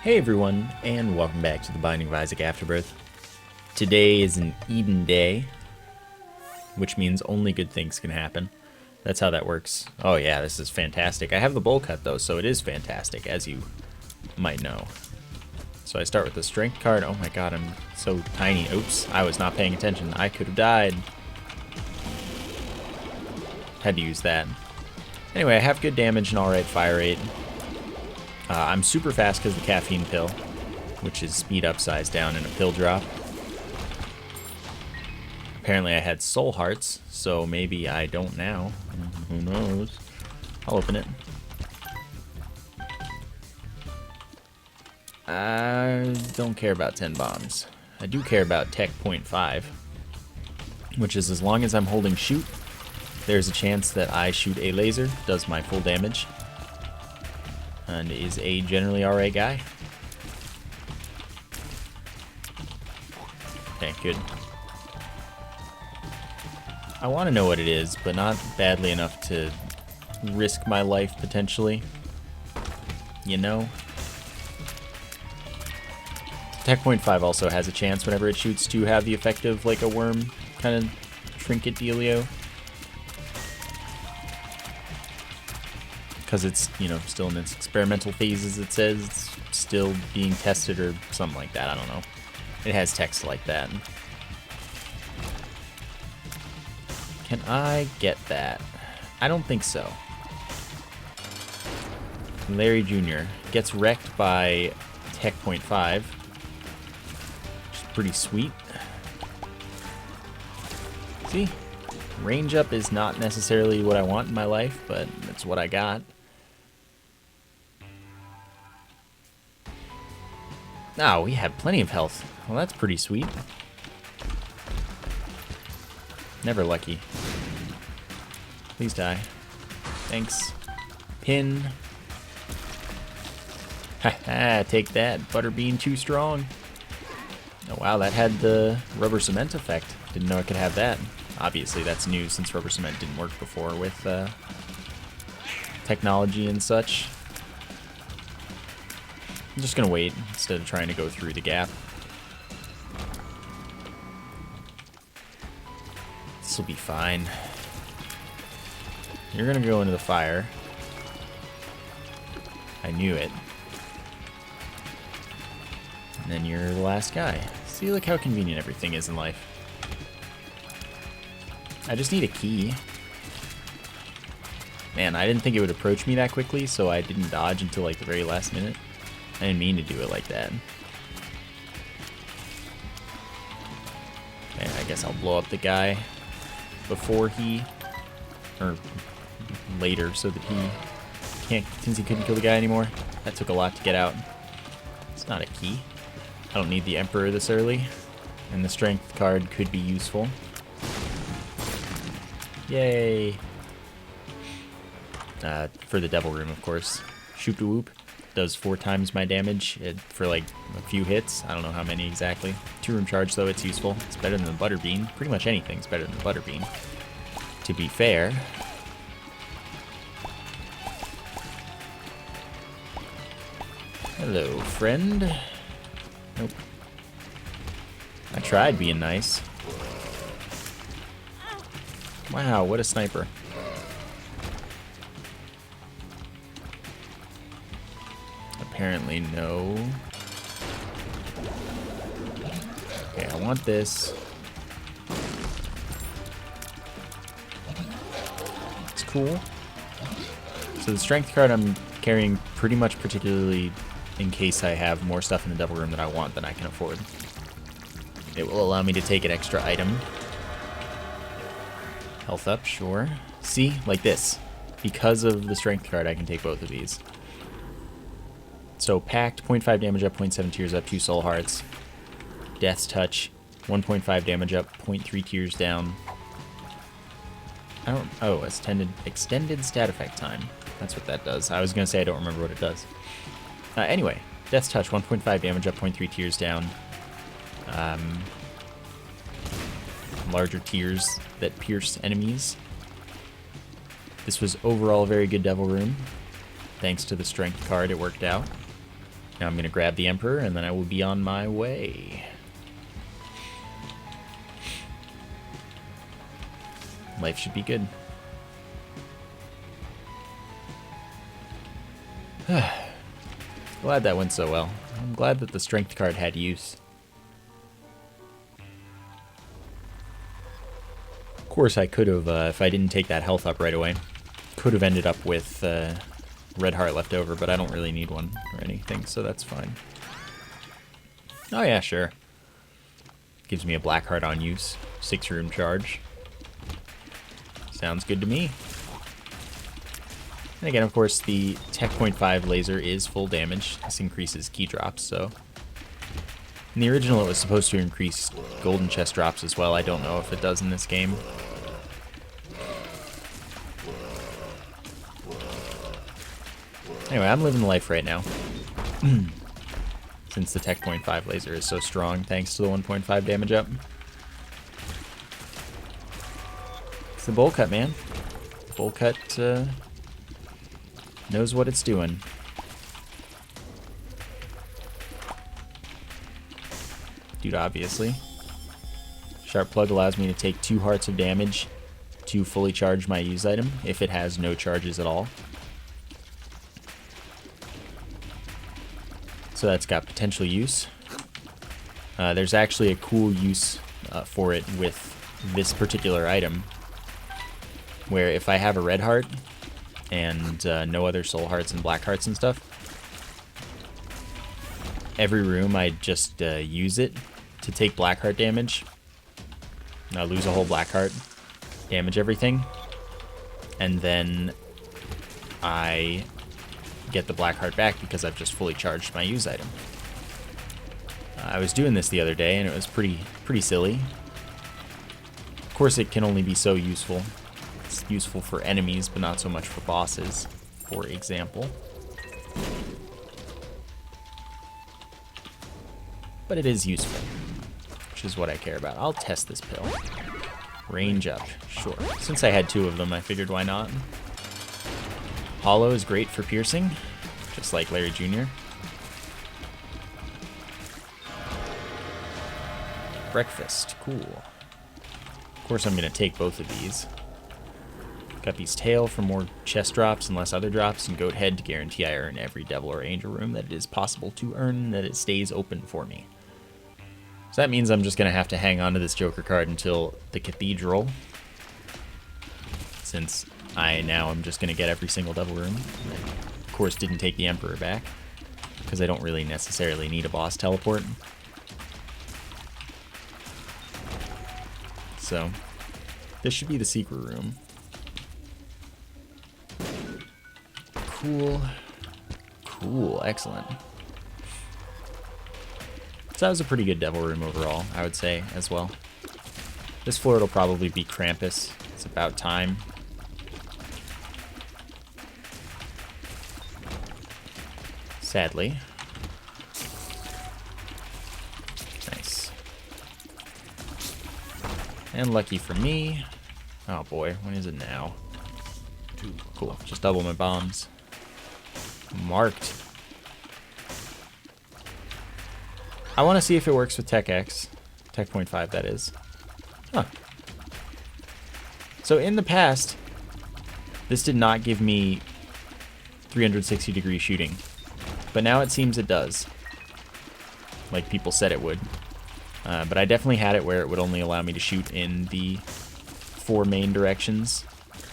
Hey everyone, and welcome back to the Binding of Isaac Afterbirth. Today is an Eden day, which means only good things can happen. That's how that works. Oh yeah, this is fantastic. I have the bowl cut though, so it is fantastic, as you might know. So I start with the strength card. Oh my god, I'm so tiny. Oops, I was not paying attention. I could have died. Had to use that. Anyway, I have good damage and alright fire rate. I'm super fast because of the caffeine pill, which is speed up, size down, and a pill drop. Apparently I had soul hearts, so maybe I don't now. Who knows? I'll open it. I don't care about 10 bombs. I do care about Tech 0.5, which is as long as I'm holding shoot, there's a chance that I shoot a laser, does my full damage, and is a generally alright guy. Okay, good. I want to know what it is, but not badly enough to risk my life potentially. You know? Tech 0.5 also has a chance whenever it shoots to have the effect of like a worm kind of trinket dealio. Because it's, you know, still in its experimental phases, it says. It's still being tested or something like that, I don't know. It has text like that. Can I get that? I don't think so. Larry Jr. gets wrecked by Tech 0.5, which is pretty sweet. See? Range up is not necessarily what I want in my life, but that's what I got. Oh, we have plenty of health. Well, that's pretty sweet. Never lucky. Please die. Thanks. Pin. Haha, take that. Butterbean too strong. Oh wow, that had the rubber cement effect. Didn't know I could have that. Obviously, that's new since rubber cement didn't work before with technology and such. I'm just gonna wait instead of trying to go through the gap. This will be fine. You're gonna go into the fire. I knew it. And then you're the last guy. See, look how convenient everything is in life. I just need a key. Man, I didn't think it would approach me that quickly, so I didn't dodge until like the very last minute. I didn't mean to do it like that. Okay, I guess I'll blow up the guy before he, or later, so that he can't, since he couldn't kill the guy anymore. That took a lot to get out. It's not a key. I don't need the Emperor this early, and the strength card could be useful. Yay! For the Devil Room, of course. Shoop to whoop. Does 4 times my damage for like a few hits. I don't know how many exactly. 2-room charge, though, it's useful. It's better than the Butterbean. Pretty much anything's better than the Butterbean, to be fair. Hello, friend. Nope. I tried being nice. Wow, what a sniper. Apparently no. Okay, I want this. It's cool. So the strength card I'm carrying pretty much particularly in case I have more stuff in the Devil Room that I want than I can afford. It will allow me to take an extra item. Health up, sure. See, like this. Because of the strength card, I can take both of these. So, packed, 0.5 damage up, 0.7 tears up, 2 soul hearts. Death's touch, 1.5 damage up, 0.3 tears down. I don't, oh, extended stat effect time. That's what that does. I was going to say I don't remember what it does. Anyway, Death's touch, 1.5 damage up, 0.3 tears down. Larger tears that pierce enemies. This was overall a very good Devil Room. Thanks to the strength card, it worked out. Now I'm going to grab the Emperor, and then I will be on my way. Life should be good. Glad that went so well. I'm glad that the strength card had use. Of course, I could have, if I didn't take that health up right away, could have ended up with red heart left over, but I don't really need one or anything, so that's fine. Oh yeah, sure. Gives me a black heart on use. 6-room charge. Sounds good to me. And again, of course, the Tech .5 laser is full damage. This increases key drops, so... In the original, it was supposed to increase golden chest drops as well. I don't know if it does in this game. Anyway, I'm living the life right now. Since the Tech .5 laser is so strong, thanks to the 1.5 damage up. It's the bowl cut, man. Bowl cut knows what it's doing. Dude, obviously. Sharp Plug allows me to take 2 hearts of damage to fully charge my use item, if it has no charges at all. So that's got potential use. There's actually a cool use for it with this particular item, where if I have a red heart and no other soul hearts and black hearts and stuff, every room I just use it to take black heart damage. I lose a whole black heart, damage everything, and then I get the black heart back because I've just fully charged my use item. I was doing this the other day and it was pretty silly. Of course, it can only be so useful. It's useful for enemies, but not so much for bosses, for example. But it is useful, which is what I care about. I'll test this pill. Range up, sure. Since I had 2 of them, I figured why not. Hollow is great for piercing, just like Larry Jr. Breakfast, cool. Of course, I'm going to take both of these. Got these tail for more chest drops and less other drops, and goat head to guarantee I earn every devil or angel room that it is possible to earn, that it stays open for me. So that means I'm just going to have to hang on to this Joker card until the Cathedral, since I now am just going to get every single devil room. And I, of course, didn't take the Emperor back, because I don't really necessarily need a boss teleport. So, this should be the secret room. Cool. Cool, excellent. So that was a pretty good devil room overall, I would say, as well. This floor it'll probably be Krampus. It's about time. Sadly. Nice. And lucky for me. Oh boy, when is it now? Cool, just double my bombs. Marked. I want to see if it works with Tech X. Tech .5, that is. Huh. So in the past, this did not give me 360-degree shooting. But now it seems it does. Like people said it would. But I definitely had it where it would only allow me to shoot in the 4 main directions,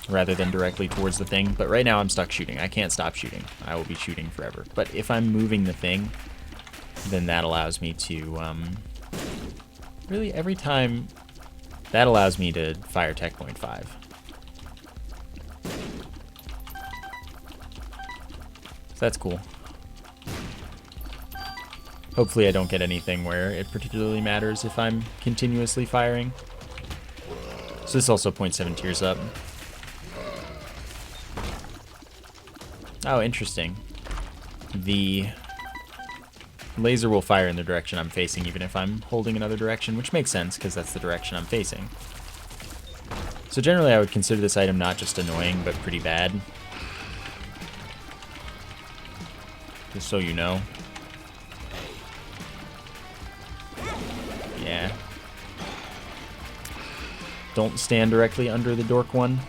rather than directly towards the thing. But right now I'm stuck shooting. I can't stop shooting. I will be shooting forever. But if I'm moving the thing, then that allows me to, really every time, that allows me to fire Tech .5. So that's cool. Hopefully I don't get anything where it particularly matters if I'm continuously firing. So this also 0.7 tiers up. Oh, interesting. The laser will fire in the direction I'm facing even if I'm holding another direction, which makes sense because that's the direction I'm facing. So generally I would consider this item not just annoying, but pretty bad. Just so you know. Don't stand directly under the dork one.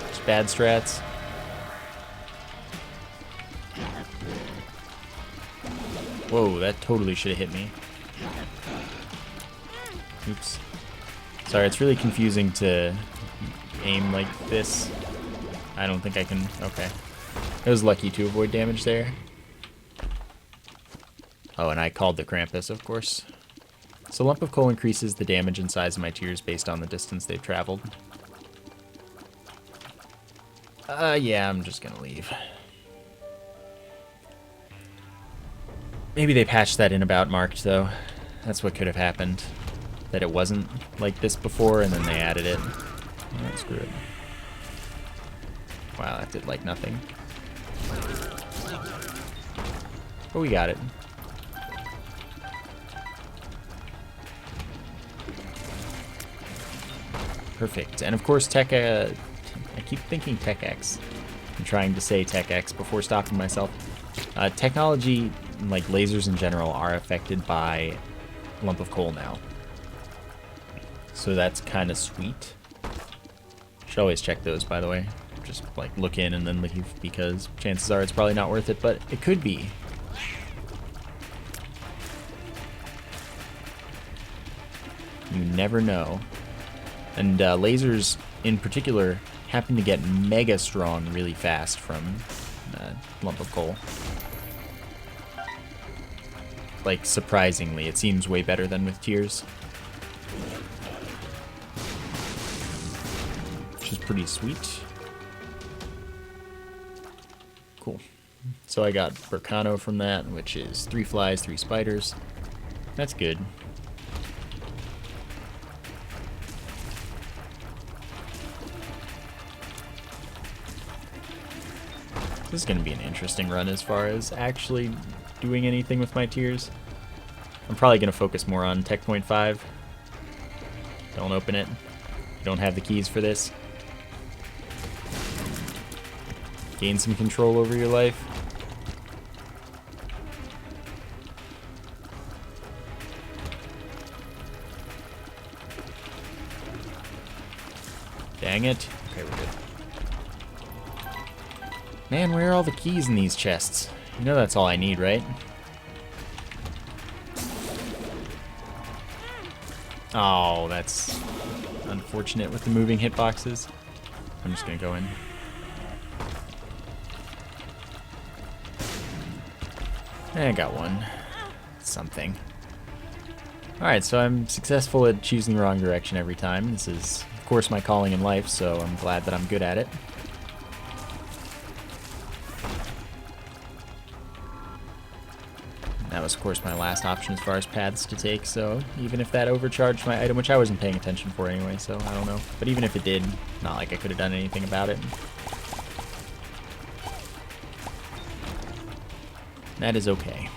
Just bad strats. Whoa, that totally should have hit me. Oops. Sorry, it's really confusing to aim like this. I don't think I can... Okay. I was lucky to avoid damage there. Oh, and I called the Krampus, of course. So Lump of Coal increases the damage and size of my tiers based on the distance they've traveled. Yeah, I'm just gonna leave. Maybe they patched that in about marked, though. That's what could have happened. That it wasn't like this before, and then they added it. Oh, screw it. Wow, that did like nothing. But we got it. Perfect. And of course, I keep thinking Tech X. I'm trying to say Tech X before stopping myself. Technology, like lasers in general, are affected by Lump of Coal now. So that's kind of sweet. Should always check those, by the way. Just like look in and then leave, because chances are it's probably not worth it, but it could be. You never know. And lasers in particular happen to get mega strong really fast from Lump of Coal. Like, surprisingly, it seems way better than with tiers. Which is pretty sweet. Cool. So I got Burkano from that, which is 3 flies, 3 spiders. That's good. This is going to be an interesting run as far as actually doing anything with my tiers. I'm probably going to focus more on Tech Point 5. Don't open it. You don't have the keys for this. Gain some control over your life. Dang it. Okay, we're good. Man, where are all the keys in these chests? You know that's all I need, right? Oh, that's unfortunate with the moving hitboxes. I'm just gonna go in. I got one. Something. Alright, so I'm successful at choosing the wrong direction every time. This is, of course, my calling in life, so I'm glad that I'm good at it. That was, of course, my last option as far as paths to take, so even if that overcharged my item, which I wasn't paying attention for anyway, so I don't know. But even if it did, not like I could have done anything about it. That is okay.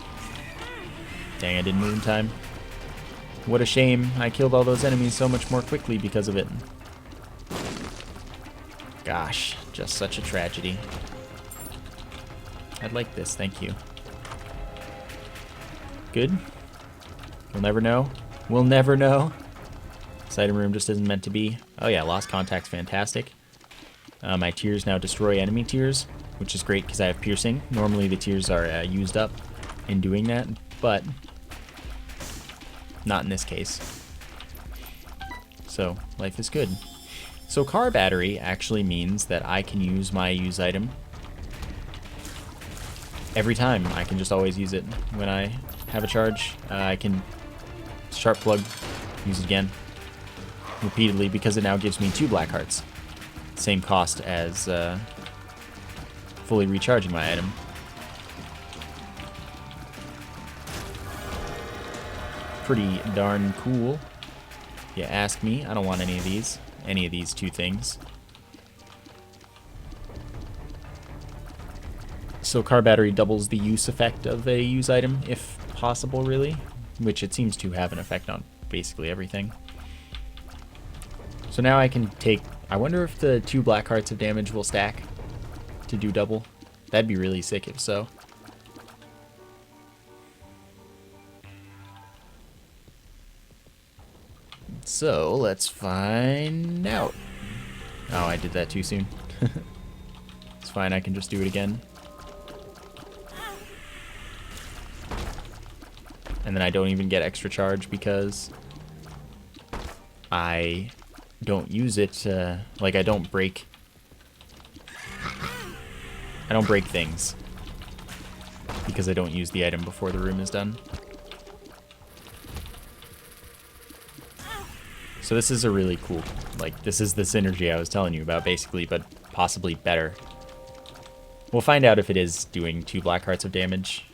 Dang, I didn't move in time. What a shame. I killed all those enemies so much more quickly because of it. Gosh, just such a tragedy. I'd like this, thank you. Good. We'll never know. We'll never know. This item room just isn't meant to be. Oh yeah, lost contact's fantastic. My tiers now destroy enemy tiers, which is great because I have piercing. Normally the tiers are used up in doing that, but not in this case. So life is good. So car battery actually means that I can use my use item every time. I can just always use it when I have a charge. I can sharp plug, use it again repeatedly because it now gives me 2 black hearts. Same cost as fully recharging my item. Pretty darn cool. If you ask me, I don't want any of these 2 things. So car battery doubles the use effect of a use item, if possible, really, which it seems to have an effect on basically everything. So now I can take... I wonder if the 2 black hearts of damage will stack to do double. That'd be really sick if so. So let's find out. Oh, I did that too soon. It's fine, I can just do it again. And then I don't even get extra charge because I don't use it, like I don't break things because I don't use the item before the room is done. So this is a really cool, like, this is the synergy I was telling you about, basically, but possibly better. We'll find out if it is doing 2 black hearts of damage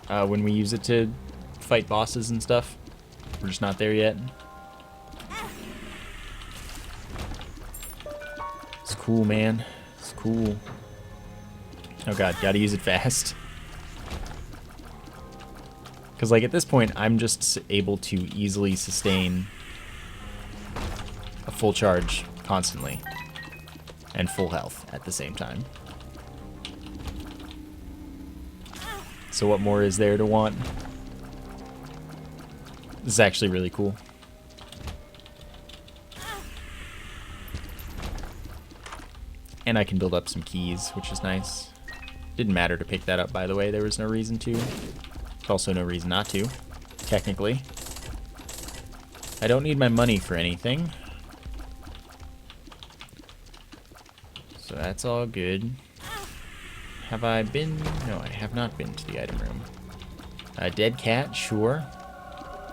when we use it to fight bosses and stuff. We're just not there yet. It's cool, man. It's cool. Oh god, gotta use it fast. Because, like, at this point, I'm just able to easily sustain a full charge constantly and full health at the same time. So what more is there to want? This is actually really cool. And I can build up some keys, which is nice. Didn't matter to pick that up, by the way. There was no reason to. There's also no reason not to, technically. I don't need my money for anything. So that's all good. Have I been? No, I have not been to the item room. A dead cat, sure.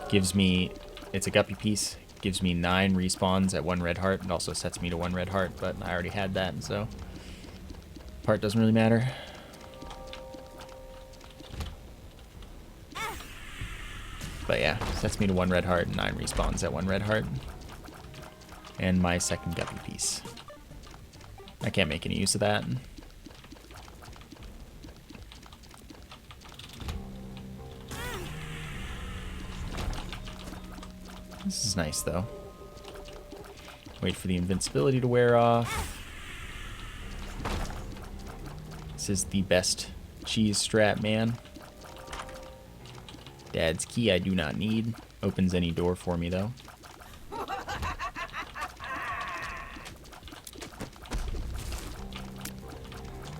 Gives me, it's a guppy piece. Gives me 9 respawns at 1 red heart. It also sets me to 1 red heart, but I already had that, and so part doesn't really matter. But yeah, sets me to 1 red heart and 9 respawns at 1 red heart. And my second guppy piece. I can't make any use of that. This is nice, though. Wait for the invincibility to wear off. This is the best cheese strat, man. Dad's key I do not need. Opens any door for me, though.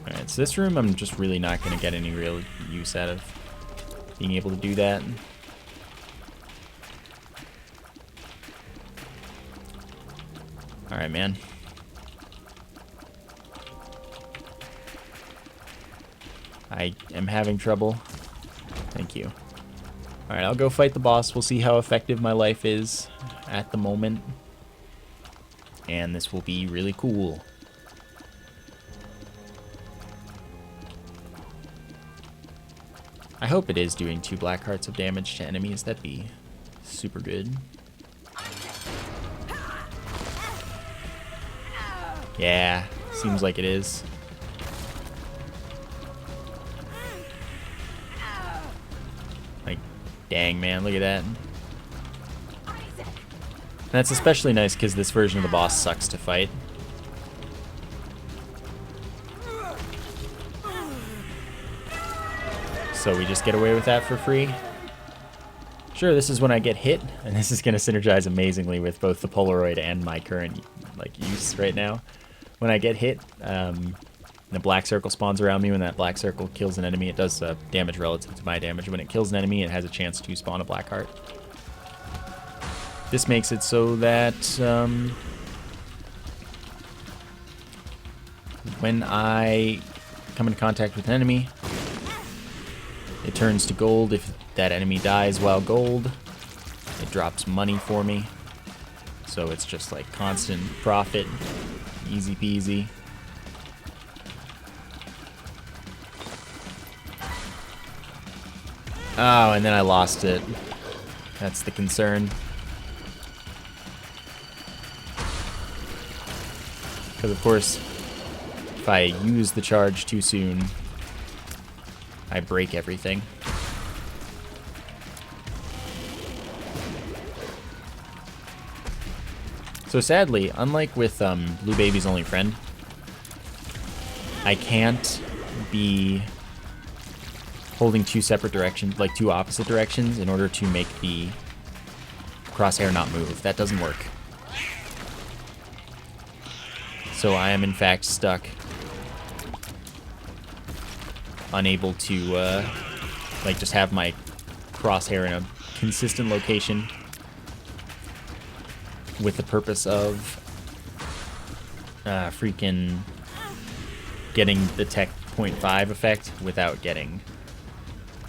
Alright, so this room I'm just really not going to get any real use out of being able to do that. Alright, man. I am having trouble. Thank you. Alright, I'll go fight the boss. We'll see how effective my life is at the moment. And this will be really cool. I hope it is doing 2 black hearts of damage to enemies. That'd be super good. Yeah, seems like it is. Like, dang, man, look at that. And that's especially nice because this version of the boss sucks to fight. So we just get away with that for free. Sure, this is when I get hit, and this is going to synergize amazingly with both the Polaroid and my current use right now. When I get hit, the black circle spawns around me. When that black circle kills an enemy, it does damage relative to my damage. When it kills an enemy, it has a chance to spawn a black heart. This makes it so that when I come into contact with an enemy, it turns to gold. If that enemy dies while gold, it drops money for me. So it's just like constant profit. Easy peasy. Oh, and then I lost it. That's the concern. Because of course, if I use the charge too soon, I break everything. So sadly, unlike with Blue Baby's Only Friend, I can't be holding 2 separate directions, like 2 opposite directions, in order to make the crosshair not move. That doesn't work. So I am in fact stuck. Unable to like just have my crosshair in a consistent location with the purpose of freaking getting the tech 0.5 effect without getting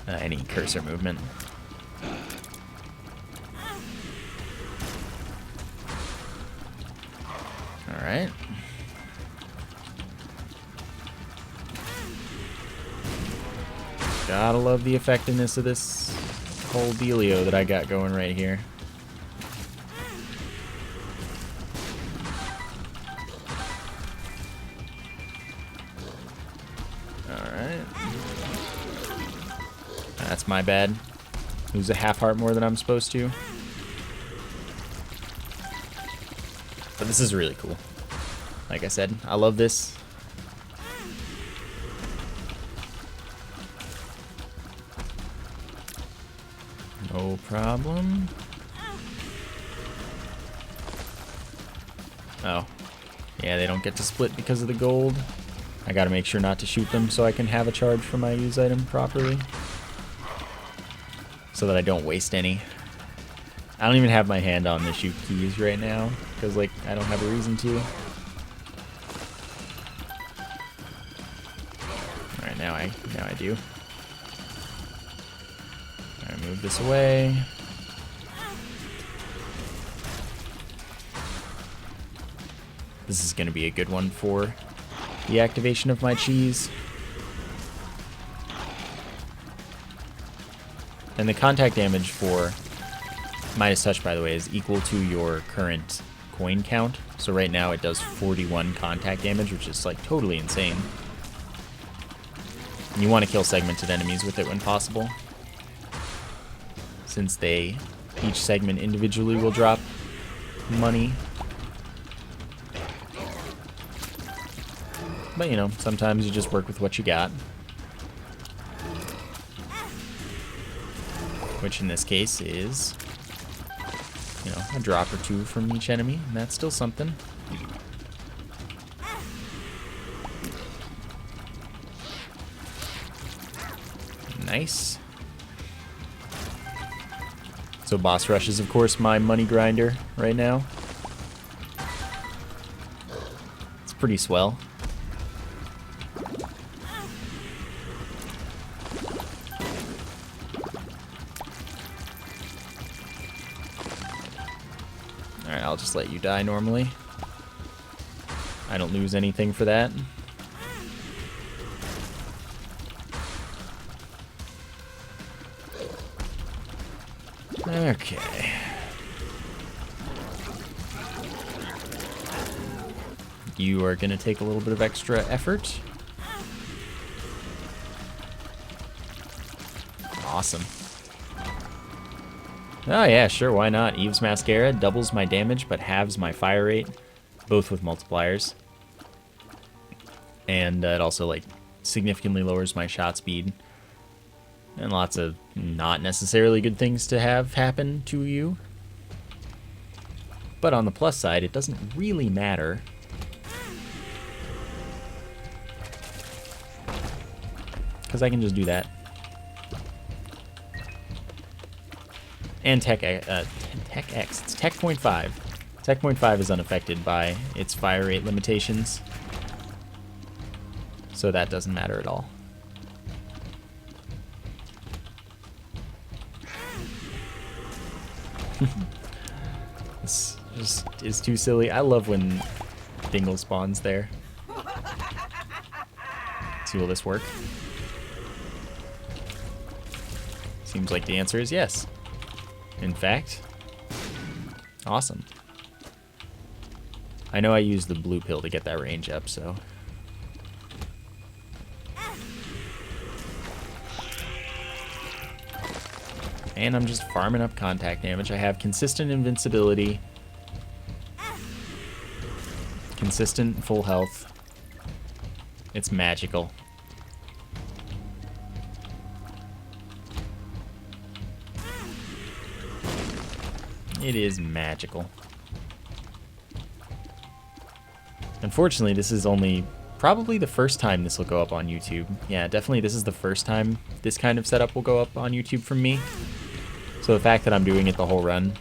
any cursor movement. Alright. Gotta love the effectiveness of this whole dealio that I got going right here. Alright. That's my bad. Lose a half heart more than I'm supposed to. But this is really cool. Like I said, I love this. No problem. Oh. Yeah, they don't get to split because of the gold. I gotta make sure not to shoot them so I can have a charge for my use item properly. So that I don't waste any. I don't even have my hand on the shoot keys right now, because like I don't have a reason to. Alright, now I do. Alright, move this away. This is gonna be a good one for the activation of my cheese. And the contact damage for Midas Touch, by the way, is equal to your current coin count. So right now it does 41 contact damage, which is like totally insane. And you want to kill segmented enemies with it when possible, since each segment individually will drop money. But you know, sometimes you just work with what you got. Which in this case is, you know, a drop or two from each enemy, and that's still something. Nice. So boss rush is, of course, my money grinder right now. It's pretty swell. Alright, I'll just let you die normally. I don't lose anything for that. Okay. You are going to take a little bit of extra effort. Awesome. Oh yeah, sure, why not? Eve's Mascara doubles my damage but halves my fire rate, both with multipliers. And it also like significantly lowers my shot speed. And lots of not necessarily good things to have happen to you. But on the plus side, it doesn't really matter. Because I can just do that. And Tech X, it's Tech 0.5. Tech 0.5 is unaffected by its fire rate limitations. So that doesn't matter at all. This just is too silly. I love when Dingle spawns there. See, will this work? Seems like the answer is yes. In fact, awesome. I know I used the blue pill to get that range up, so. And I'm just farming up contact damage. I have consistent invincibility, consistent full health. It's magical. It is magical. Unfortunately, this is only probably the first time this will go up on YouTube. Yeah, definitely this is the first time this kind of setup will go up on YouTube from me. So the fact that I'm doing it the whole run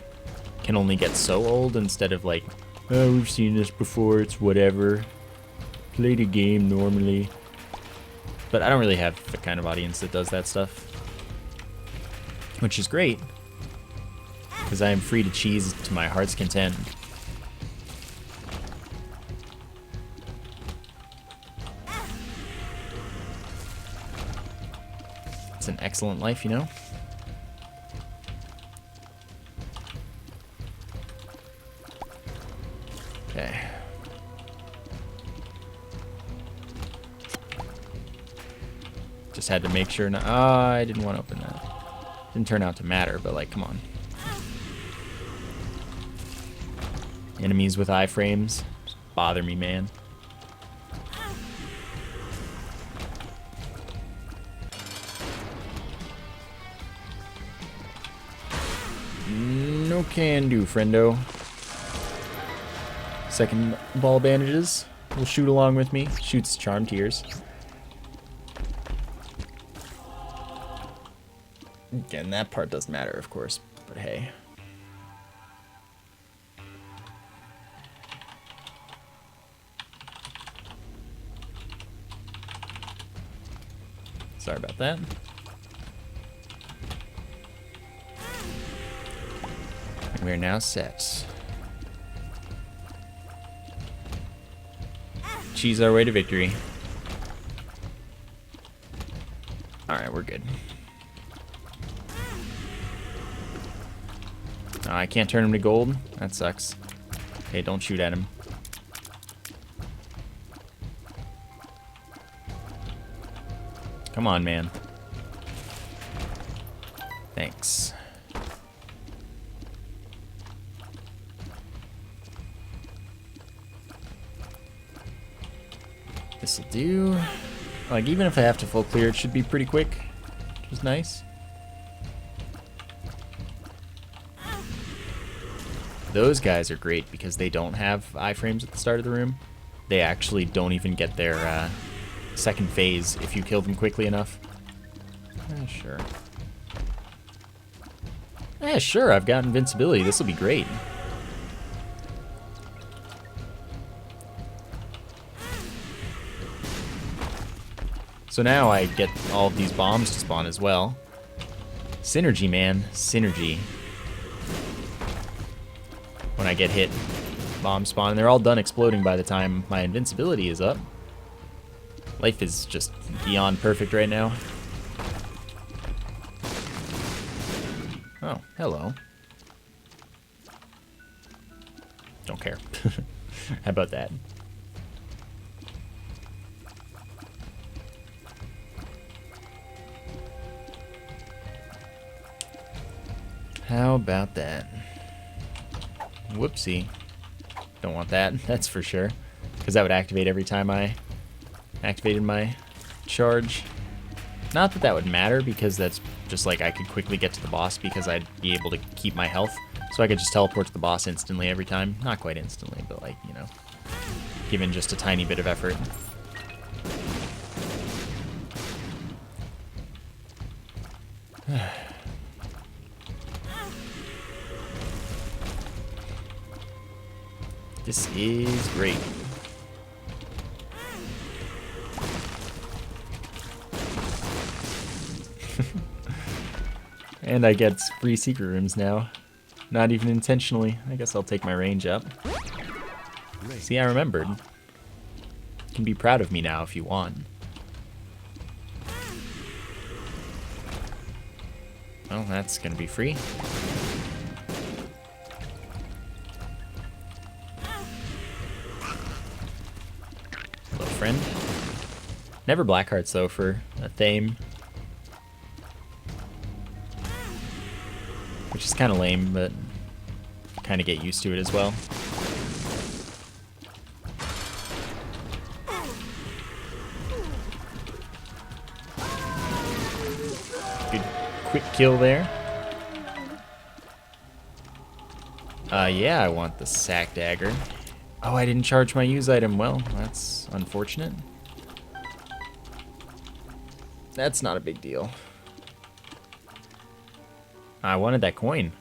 can only get so old instead of like, oh, we've seen this before, it's whatever. Play the game normally. But I don't really have the kind of audience that does that stuff. Which is great, because I am free to cheese to my heart's content. It's an excellent life, you know? Okay. Just had to make sure. I didn't want to open that. Didn't turn out to matter, but like, come on. Enemies with iframes bother me, man. No can do, friendo. Second ball bandages will shoot along with me. Shoots charm tears. Again, that part doesn't matter, of course, but hey. Sorry about that. And we're now set. Cheese our way to victory. Alright, we're good. Oh, I can't turn him to gold? That sucks. Okay, don't shoot at him. Come on, man. Thanks. This'll do. Like, even if I have to full clear, it should be pretty quick, which is nice. Those guys are great because they don't have iframes at the start of the room. They actually don't even get their second phase if you kill them quickly enough. Sure. Sure, I've got invincibility. This will be great. So now I get all of these bombs to spawn as well. Synergy, man. Synergy. When I get hit, bombs spawn, and they're all done exploding by the time my invincibility is up. Life is just beyond perfect right now. Oh, hello. Don't care. How about that? How about that? Whoopsie. Don't want that, that's for sure. Because that would activate every time I activated my charge. Not that that would matter, because that's just like I could quickly get to the boss because I'd be able to keep my health. So I could just teleport to the boss instantly every time. Not quite instantly, but like, you know, given just a tiny bit of effort. This is great. And I get free secret rooms now. Not even intentionally. I guess I'll take my range up. See, I remembered. You can be proud of me now if you want. Well, that's gonna be free. Hello, friend. Never black hearts though for a theme. Which is kind of lame, but kind of get used to it as well. Good quick kill there. Yeah, I want the sack dagger. Oh, I didn't charge my use item. Well, that's unfortunate. That's not a big deal. I wanted that coin.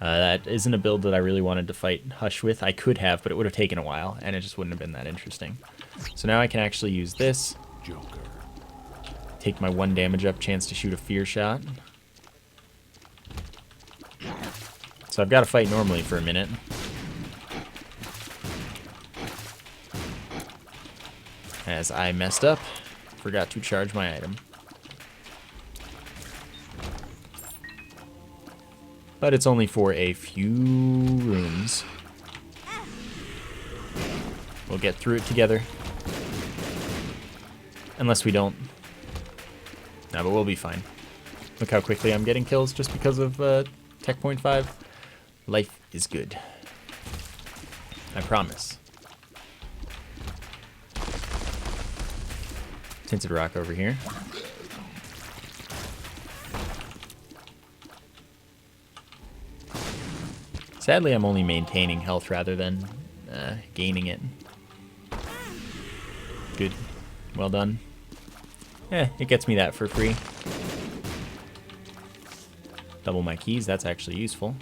That isn't a build that I really wanted to fight Hush with. I could have, but it would have taken a while, and it just wouldn't have been that interesting. So now I can actually use this. Joker. Take my 1 damage up chance to shoot a fear shot. So I've got to fight normally for a minute. As I messed up, forgot to charge my item. But it's only for a few rooms. We'll get through it together. Unless we don't. No, but we'll be fine. Look how quickly I'm getting kills just because of Tech Point 5. Life is good. I promise. Tinted rock over here. Sadly, I'm only maintaining health rather than gaining it. Good. Well done. It gets me that for free. Double my keys, that's actually useful.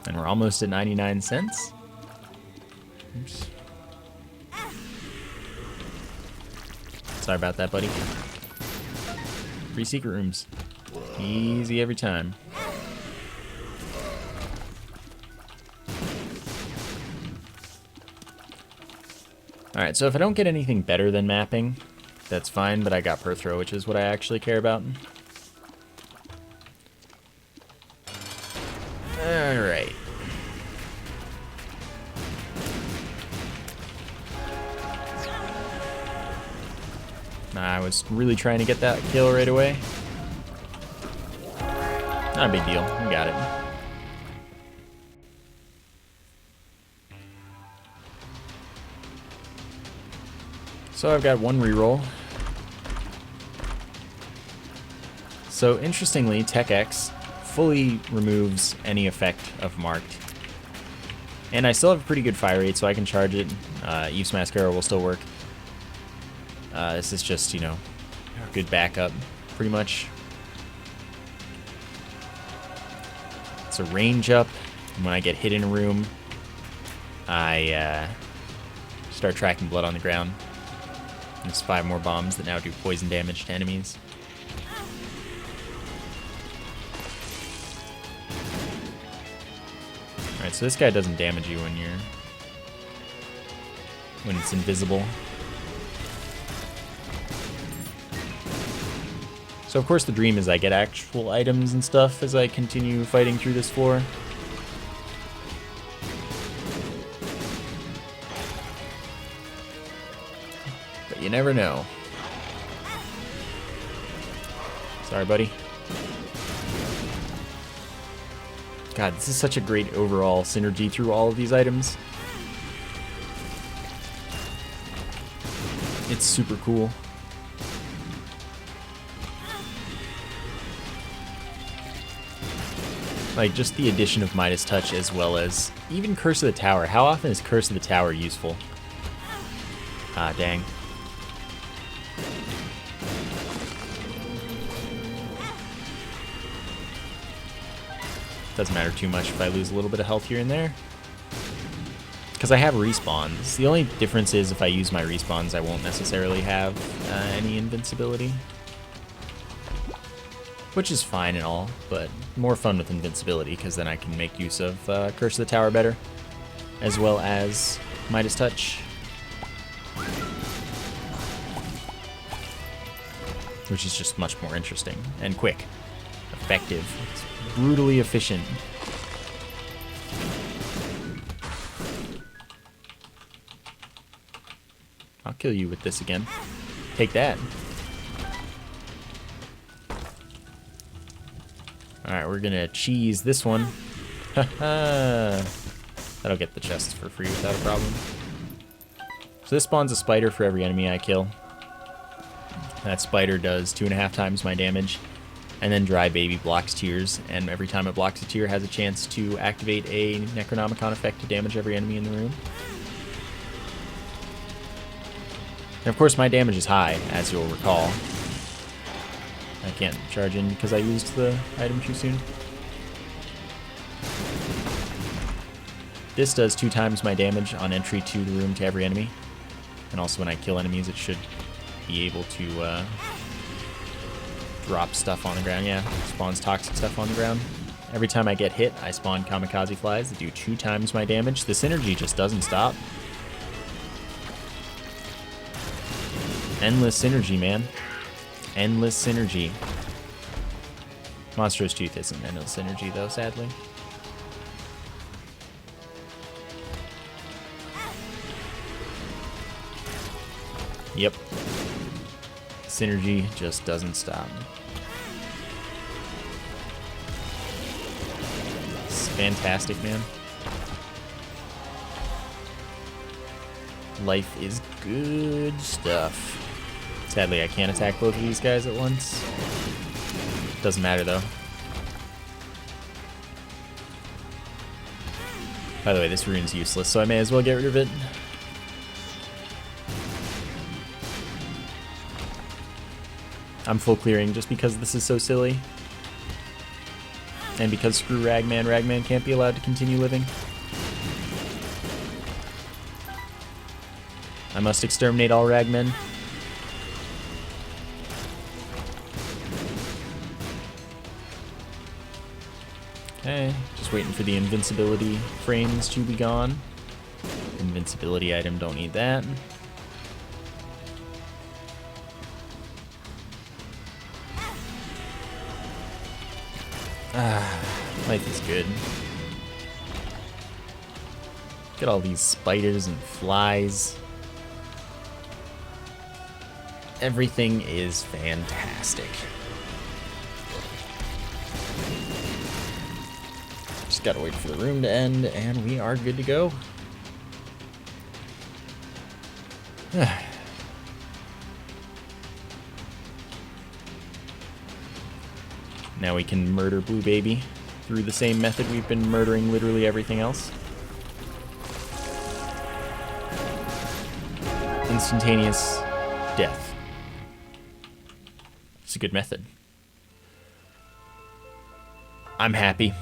And we're almost at 99 cents. Oops. Sorry about that, buddy. Free secret rooms. Easy every time. Alright, so if I don't get anything better than mapping, that's fine, but I got per throw, which is what I actually care about. Alright. I was really trying to get that kill right away. Not a big deal. We got it. So I've got 1 reroll. So interestingly, Tech X fully removes any effect of Marked. And I still have a pretty good fire rate, so I can charge it. Eve's Mascara will still work. This is just, you know, a good backup, pretty much. It's a range up. And when I get hit in a room, I start tracking blood on the ground. There's 5 more bombs that now do poison damage to enemies. Alright, so this guy doesn't damage you when it's invisible. So of course the dream is I get actual items and stuff as I continue fighting through this floor. But you never know. Sorry, buddy. God, this is such a great overall synergy through all of these items. It's super cool. Like, just the addition of Midas Touch as well as even Curse of the Tower. How often is Curse of the Tower useful? Ah, dang. Doesn't matter too much if I lose a little bit of health here and there. Because I have respawns. The only difference is if I use my respawns, I won't necessarily have any invincibility. Which is fine and all, but more fun with invincibility, because then I can make use of Curse of the Tower better, as well as Midas Touch. Which is just much more interesting and quick, effective, it's brutally efficient. I'll kill you with this again. Take that. Alright, we're gonna cheese this one. Haha. That'll get the chests for free without a problem. So this spawns a spider for every enemy I kill. That spider does 2.5 times my damage. And then Dry Baby blocks tears, and every time it blocks a tear has a chance to activate a Necronomicon effect to damage every enemy in the room. And of course my damage is high, as you'll recall. I can't charge in because I used the item too soon. This does 2 times my damage on entry to the room to every enemy. And also when I kill enemies it should be able to drop stuff on the ground. Yeah, spawns toxic stuff on the ground. Every time I get hit, I spawn kamikaze flies that do 2 times my damage. The synergy just doesn't stop. Endless synergy, man. Endless synergy. Monstrous Tooth isn't endless synergy, though, sadly. Yep. Synergy just doesn't stop. It's fantastic, man. Life is good stuff. Sadly, I can't attack both of these guys at once. Doesn't matter, though. By the way, this rune's useless, so I may as well get rid of it. I'm full clearing just because this is so silly. And because screw Ragman, Ragman can't be allowed to continue living. I must exterminate all Ragmen. Okay, just waiting for the invincibility frames to be gone. Invincibility item, don't need that. Life is good. Look at all these spiders and flies. Everything is fantastic. Just gotta wait for the room to end, and we are good to go. Now we can murder Blue Baby through the same method we've been murdering literally everything else. Instantaneous death. It's a good method. I'm happy.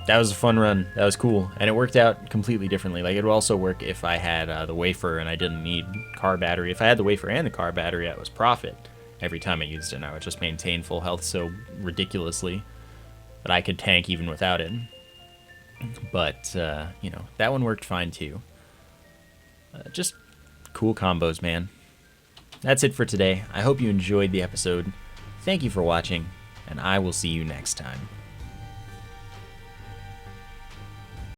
That was a fun run. That was cool. And it worked out completely differently. Like, it would also work if I had the wafer and I didn't need car battery. If I had the wafer and the car battery, that was profit. Every time I used it, and I would just maintain full health so ridiculously that I could tank even without it. But, you know, that one worked fine too. Just cool combos, man. That's it for today. I hope you enjoyed the episode. Thank you for watching, and I will see you next time.